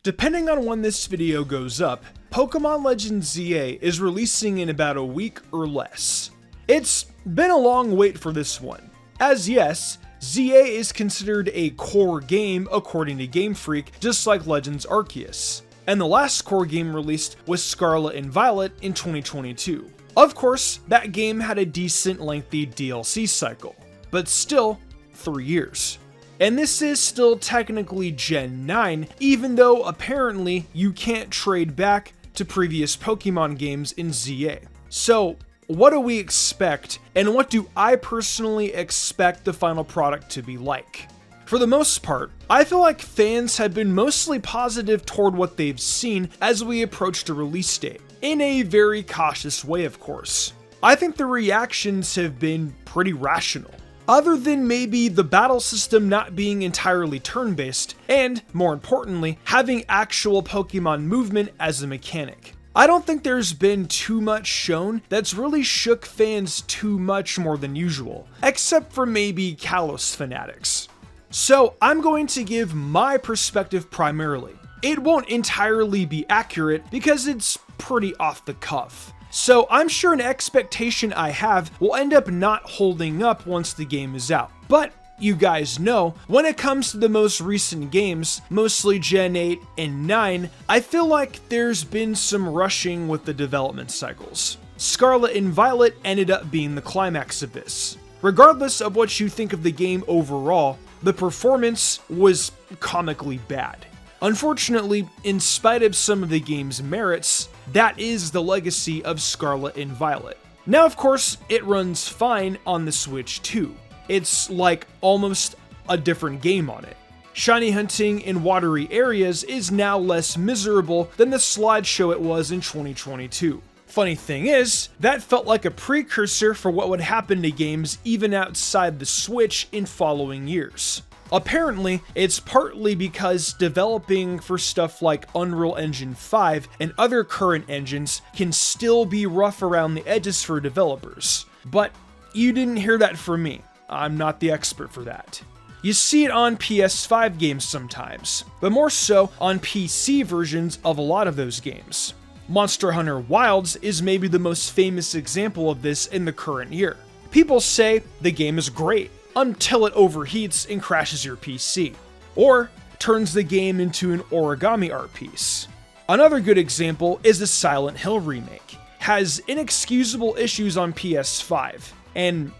Depending on when this video goes up, Pokemon Legends ZA is releasing in about a week or less. It's been a long wait for this one, as yes, ZA is considered a core game according to Game Freak, just like Legends Arceus, and the last core game released was Scarlet and Violet in 2022. Of course, that game had a decent lengthy DLC cycle, but still 3 years. And this is still technically Gen 9, even though apparently you can't trade back to previous Pokemon games in ZA. So, what do we expect, and what do I personally expect the final product to be like? For the most part, I feel like fans have been mostly positive toward what they've seen as we approach the release date, in a very cautious way of course. I think the reactions have been pretty rational. Other than maybe the battle system not being entirely turn-based, and, more importantly, having actual Pokemon movement as a mechanic. I don't think there's been too much shown that's really shook fans too much more than usual, except for maybe Kalos fanatics. So I'm going to give my perspective primarily. It won't entirely be accurate because it's pretty off the cuff. So I'm sure an expectation I have will end up not holding up once the game is out. But you guys know, when it comes to the most recent games, mostly Gen 8 and 9, I feel like there's been some rushing with the development cycles. Scarlet and Violet ended up being the climax of this. Regardless of what you think of the game overall, the performance was comically bad. Unfortunately, in spite of some of the game's merits, that is the legacy of Scarlet and Violet. Now of course, it runs fine on the Switch too. It's like almost a different game on it. Shiny hunting in watery areas is now less miserable than the slideshow it was in 2022. Funny thing is, that felt like a precursor for what would happen to games even outside the Switch in following years. Apparently, it's partly because developing for stuff like Unreal Engine 5 and other current engines can still be rough around the edges for developers. But you didn't hear that from me. I'm not the expert for that. You see it on PS5 games sometimes, but more so on PC versions of a lot of those games. Monster Hunter Wilds is maybe the most famous example of this in the current year. People say the game is great, until it overheats and crashes your PC, or turns the game into an origami art piece. Another good example is the Silent Hill remake. Has inexcusable issues on PS5, and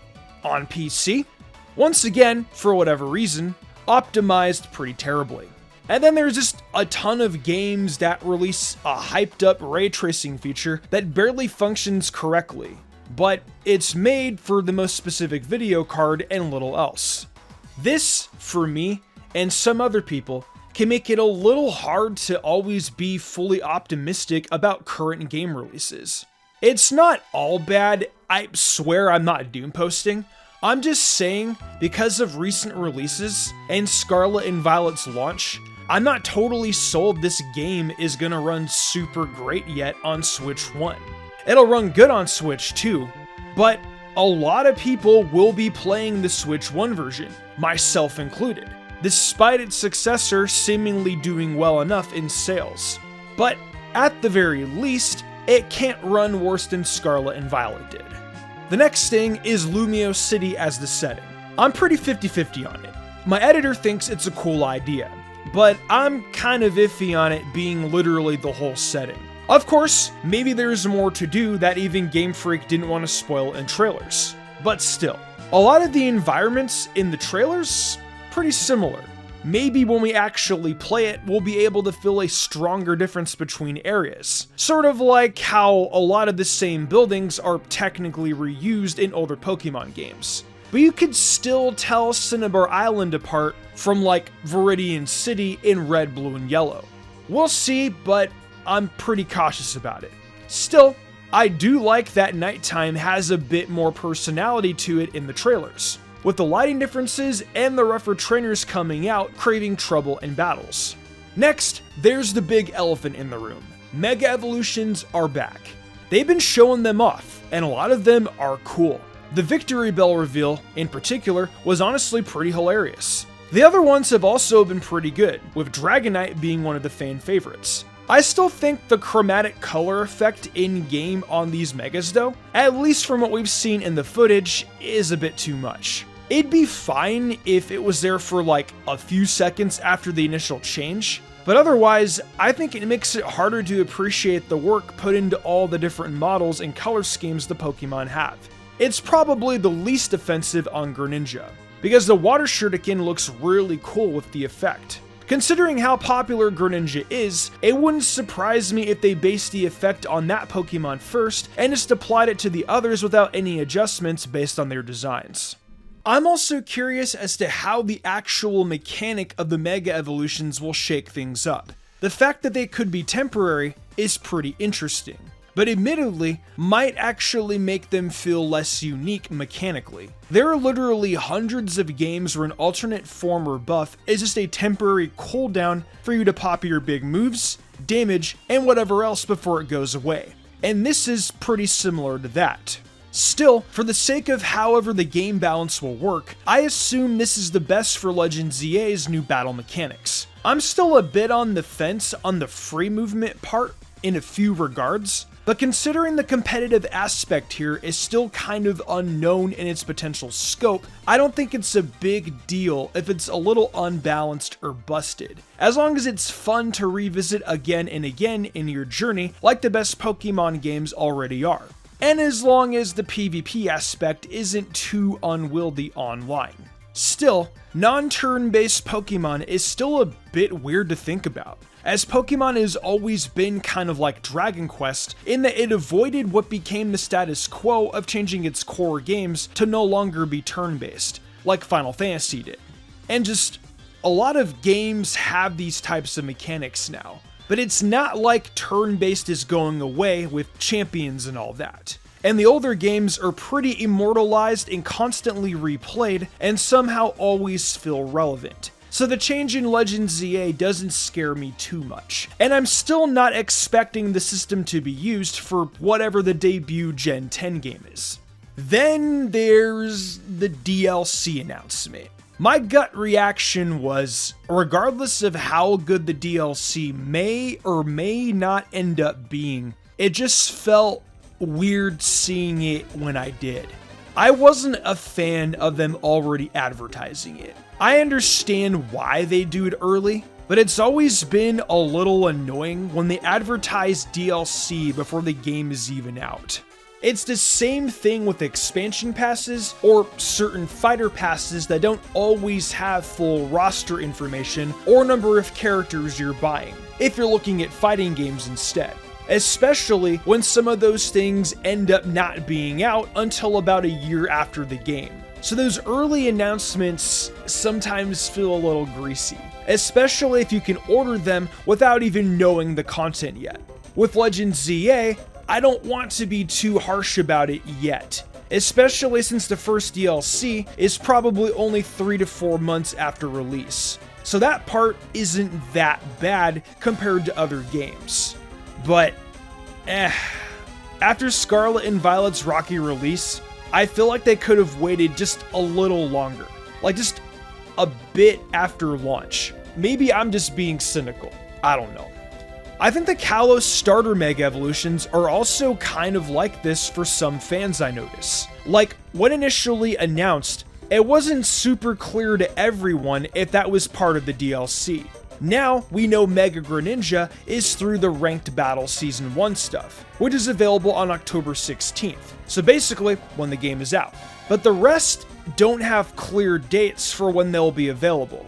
on PC, once again, for whatever reason, optimized pretty terribly. And then there's just a ton of games that release a hyped up ray tracing feature that barely functions correctly, but it's made for the most specific video card and little else. This, for me, and some other people, can make it a little hard to always be fully optimistic about current game releases. It's not all bad, I swear I'm not doom posting. I'm just saying, because of recent releases and Scarlet and Violet's launch, I'm not totally sold this game is gonna run super great yet on Switch 1. It'll run good on Switch 2, but a lot of people will be playing the Switch 1 version, myself included, despite its successor seemingly doing well enough in sales. But at the very least, it can't run worse than Scarlet and Violet did. The next thing is Lumio City as the setting. I'm pretty 50-50 on it. My editor thinks it's a cool idea, but I'm kind of iffy on it being literally the whole setting. Of course, maybe there's more to do that even Game Freak didn't want to spoil in trailers, but still. A lot of the environments in the trailers, pretty similar. Maybe when we actually play it, we'll be able to feel a stronger difference between areas. Sort of like how a lot of the same buildings are technically reused in older Pokemon games. But you could still tell Cinnabar Island apart from like Viridian City in red, blue, and yellow. We'll see, but I'm pretty cautious about it. Still, I do like that nighttime has a bit more personality to it in the trailers, with the lighting differences and the rougher trainers coming out craving trouble and battles. Next, there's the big elephant in the room. Mega Evolutions are back. They've been showing them off, and a lot of them are cool. The Victory Bell reveal, in particular, was honestly pretty hilarious. The other ones have also been pretty good, with Dragonite being one of the fan favorites. I still think the chromatic color effect in-game on these megas though, at least from what we've seen in the footage, is a bit too much. It'd be fine if it was there for like a few seconds after the initial change, but otherwise, I think it makes it harder to appreciate the work put into all the different models and color schemes the Pokemon have. It's probably the least offensive on Greninja, because the Water Shuriken looks really cool with the effect. Considering how popular Greninja is, it wouldn't surprise me if they based the effect on that Pokemon first and just applied it to the others without any adjustments based on their designs. I'm also curious as to how the actual mechanic of the Mega Evolutions will shake things up. The fact that they could be temporary is pretty interesting, but admittedly might actually make them feel less unique mechanically. There are literally hundreds of games where an alternate form or buff is just a temporary cooldown for you to pop your big moves, damage, and whatever else before it goes away, and this is pretty similar to that. Still, for the sake of however the game balance will work, I assume this is the best for Legends ZA's new battle mechanics. I'm still a bit on the fence on the free movement part in a few regards, but considering the competitive aspect here is still kind of unknown in its potential scope, I don't think it's a big deal if it's a little unbalanced or busted, as long as it's fun to revisit again and again in your journey like the best Pokemon games already are. And as long as the PvP aspect isn't too unwieldy online. Still, non-turn-based Pokemon is still a bit weird to think about, as Pokemon has always been kind of like Dragon Quest in that it avoided what became the status quo of changing its core games to no longer be turn-based, like Final Fantasy did. And just, a lot of games have these types of mechanics now. But it's not like turn-based is going away with champions and all that. And the older games are pretty immortalized and constantly replayed and somehow always feel relevant. So the change in Legends ZA doesn't scare me too much. And I'm still not expecting the system to be used for whatever the debut Gen 10 game is. Then there's the DLC announcement. My gut reaction was, regardless of how good the DLC may or may not end up being, it just felt weird seeing it when I did. I wasn't a fan of them already advertising it. I understand why they do it early, but it's always been a little annoying when they advertise DLC before the game is even out. It's the same thing with expansion passes or certain fighter passes that don't always have full roster information or number of characters you're buying, if you're looking at fighting games instead. Especially when some of those things end up not being out until about a year after the game. So those early announcements sometimes feel a little greasy, especially if you can order them without even knowing the content yet. With Legends ZA, I don't want to be too harsh about it yet, especially since the first DLC is probably only 3 to 4 months after release. So that part isn't that bad compared to other games. But, after Scarlet and Violet's rocky release, I feel like they could have waited just a little longer. Like just a bit after launch. Maybe I'm just being cynical. I don't know. I think the Kalos starter Mega Evolutions are also kind of like this for some fans I notice. Like, when initially announced, it wasn't super clear to everyone if that was part of the DLC. Now, we know Mega Greninja is through the Ranked Battle Season 1 stuff, which is available on October 16th, so basically when the game is out. But the rest don't have clear dates for when they'll be available.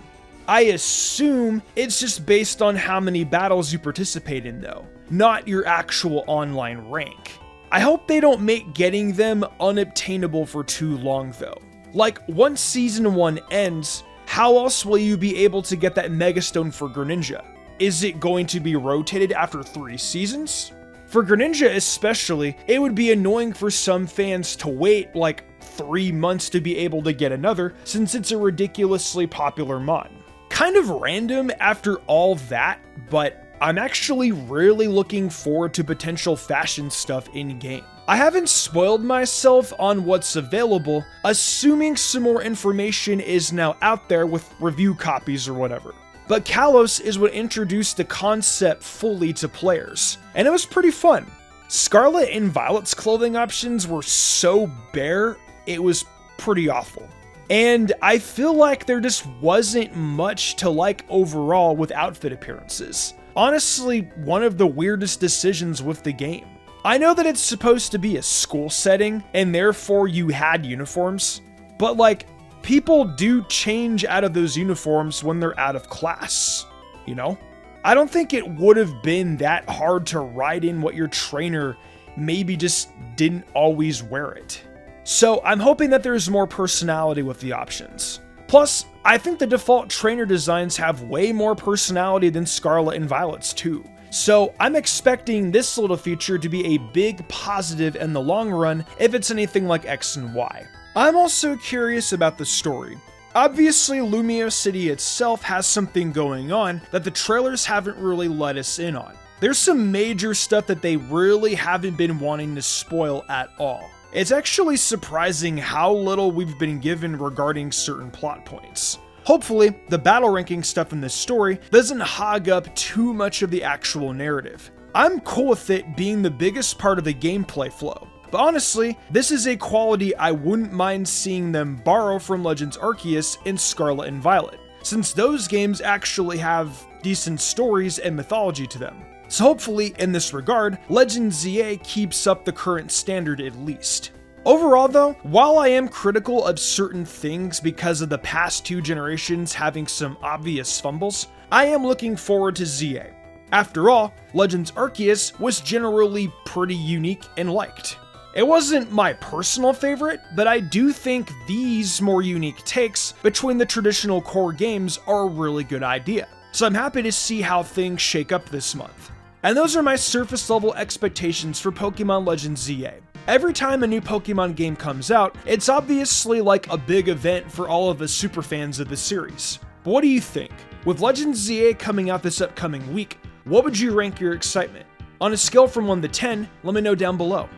I assume it's just based on how many battles you participate in though, not your actual online rank. I hope they don't make getting them unobtainable for too long though. Like, once Season 1 ends, how else will you be able to get that Megastone for Greninja? Is it going to be rotated after 3 seasons? For Greninja especially, it would be annoying for some fans to wait like 3 months to be able to get another, since it's a ridiculously popular mon. Kind of random after all that, but I'm actually really looking forward to potential fashion stuff in-game. I haven't spoiled myself on what's available, assuming some more information is now out there with review copies or whatever. But Kalos is what introduced the concept fully to players, and it was pretty fun. Scarlet and Violet's clothing options were so bare, it was pretty awful. And I feel like there just wasn't much to like overall with outfit appearances. Honestly, one of the weirdest decisions with the game. I know that it's supposed to be a school setting, and therefore you had uniforms, but like, people do change out of those uniforms when they're out of class, you know? I don't think it would have been that hard to write in what your trainer maybe just didn't always wear it. So I'm hoping that there's more personality with the options. Plus, I think the default trainer designs have way more personality than Scarlet and Violet's too. So I'm expecting this little feature to be a big positive in the long run if it's anything like X and Y. I'm also curious about the story. Obviously, Lumio City itself has something going on that the trailers haven't really let us in on. There's some major stuff that they really haven't been wanting to spoil at all. It's actually surprising how little we've been given regarding certain plot points. Hopefully, the battle ranking stuff in this story doesn't hog up too much of the actual narrative. I'm cool with it being the biggest part of the gameplay flow, but honestly, this is a quality I wouldn't mind seeing them borrow from Legends Arceus and Scarlet and Violet, since those games actually have decent stories and mythology to them. So hopefully, in this regard, Legends ZA keeps up the current standard at least. Overall though, while I am critical of certain things because of the past 2 generations having some obvious fumbles, I am looking forward to ZA. After all, Legends Arceus was generally pretty unique and liked. It wasn't my personal favorite, but I do think these more unique takes between the traditional core games are a really good idea. So I'm happy to see how things shake up this month. And those are my surface level expectations for Pokemon Legends ZA. Every time a new Pokemon game comes out, it's obviously like a big event for all of us superfans of the series. But what do you think? With Legends ZA coming out this upcoming week, what would you rank your excitement? On a scale from 1 to 10, let me know down below.